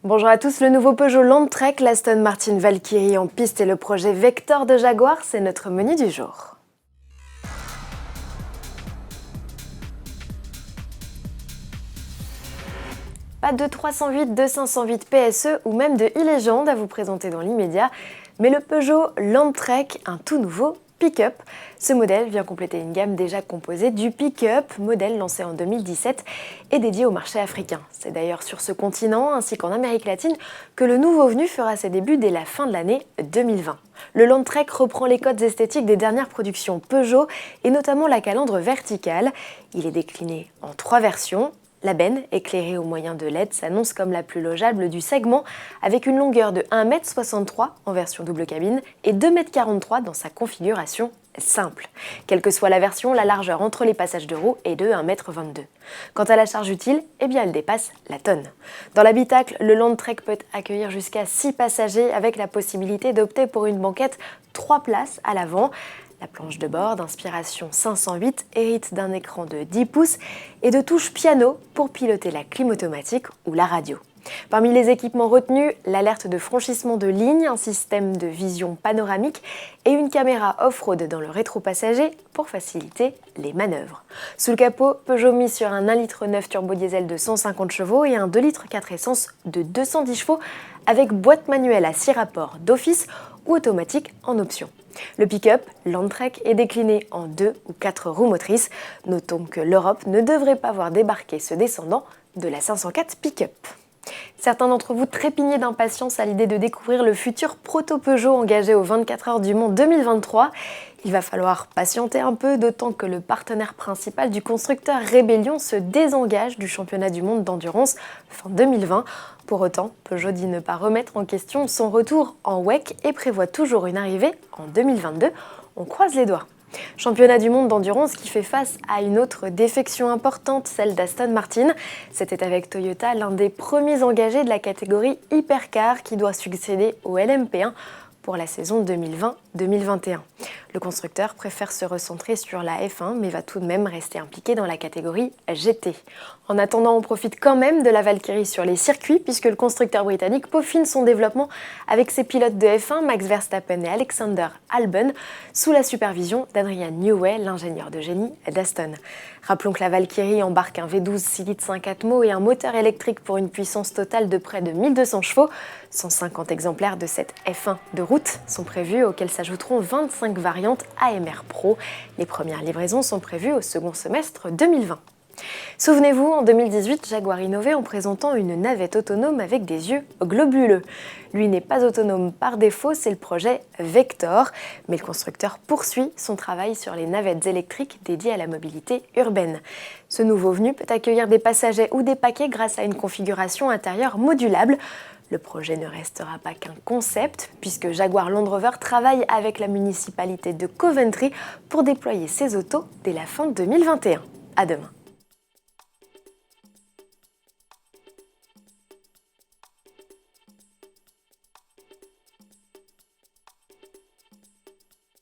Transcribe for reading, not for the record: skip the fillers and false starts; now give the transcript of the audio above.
Bonjour à tous, le nouveau Peugeot Landtrek, l'Aston Martin Valkyrie en piste et le projet Vector de Jaguar, c'est notre menu du jour. Pas de 308, de 508 PSE ou même de e-Legend à vous présenter dans l'immédiat, mais le Peugeot Landtrek, un tout nouveau pick-up. Ce modèle vient compléter une gamme déjà composée du pick-up, modèle lancé en 2017 et dédié au marché africain. C'est d'ailleurs sur ce continent, ainsi qu'en Amérique latine, que le nouveau venu fera ses débuts dès la fin de l'année 2020. Le Landtrek reprend les codes esthétiques des dernières productions Peugeot et notamment la calandre verticale. Il est décliné en 3 versions. La benne, éclairée au moyen de LED, s'annonce comme la plus logeable du segment, avec une longueur de 1,63 m en version double cabine et 2,43 m dans sa configuration simple. Quelle que soit la version, la largeur entre les passages de roues est de 1,22 m. Quant à la charge utile, elle dépasse la tonne. Dans l'habitacle, le Landtrek peut accueillir jusqu'à 6 passagers avec la possibilité d'opter pour une banquette 3 places à l'avant. La planche de bord d'inspiration 508 hérite d'un écran de 10 pouces et de touches piano pour piloter la clim automatique ou la radio. Parmi les équipements retenus, l'alerte de franchissement de ligne, un système de vision panoramique et une caméra off-road dans le rétro-passager pour faciliter les manœuvres. Sous le capot, Peugeot mise sur un 1,9 L turbo-diesel de 150 chevaux et un 2,4 L essence de 210 chevaux avec boîte manuelle à 6 rapports d'office ou automatique en option. Le pick-up Landtrek est décliné en 2 ou 4 roues motrices. Notons que l'Europe ne devrait pas voir débarquer ce descendant de la 504 pick-up. Certains d'entre vous trépignaient d'impatience à l'idée de découvrir le futur proto-Peugeot engagé aux 24 heures du Mans 2023. Il va falloir patienter un peu, d'autant que le partenaire principal du constructeur Rébellion se désengage du championnat du monde d'endurance fin 2020. Pour autant, Peugeot dit ne pas remettre en question son retour en WEC et prévoit toujours une arrivée en 2022. On croise les doigts. Championnat du monde d'endurance qui fait face à une autre défection importante, celle d'Aston Martin. C'était avec Toyota l'un des premiers engagés de la catégorie Hypercar qui doit succéder au LMP1 pour la saison 2020-2021. Le constructeur préfère se recentrer sur la F1 mais va tout de même rester impliqué dans la catégorie GT. En attendant, on profite quand même de la Valkyrie sur les circuits puisque le constructeur britannique peaufine son développement avec ses pilotes de F1 Max Verstappen et Alexander Albon sous la supervision d'Adrian Newey, l'ingénieur de génie d'Aston. Rappelons que la Valkyrie embarque un V12 6 litres 5 atmo et un moteur électrique pour une puissance totale de près de 1200 chevaux. 150 exemplaires de cette F1 de route sont prévus, auxquels s'ajouteront 25 variantes AMR Pro. Les premières livraisons sont prévues au second semestre 2020. Souvenez-vous, en 2018, Jaguar innovait en présentant une navette autonome avec des yeux globuleux. Lui n'est pas autonome par défaut, c'est le projet Vector, mais le constructeur poursuit son travail sur les navettes électriques dédiées à la mobilité urbaine. Ce nouveau venu peut accueillir des passagers ou des paquets grâce à une configuration intérieure modulable. Le projet ne restera pas qu'un concept, puisque Jaguar Land Rover travaille avec la municipalité de Coventry pour déployer ses autos dès la fin 2021. À demain.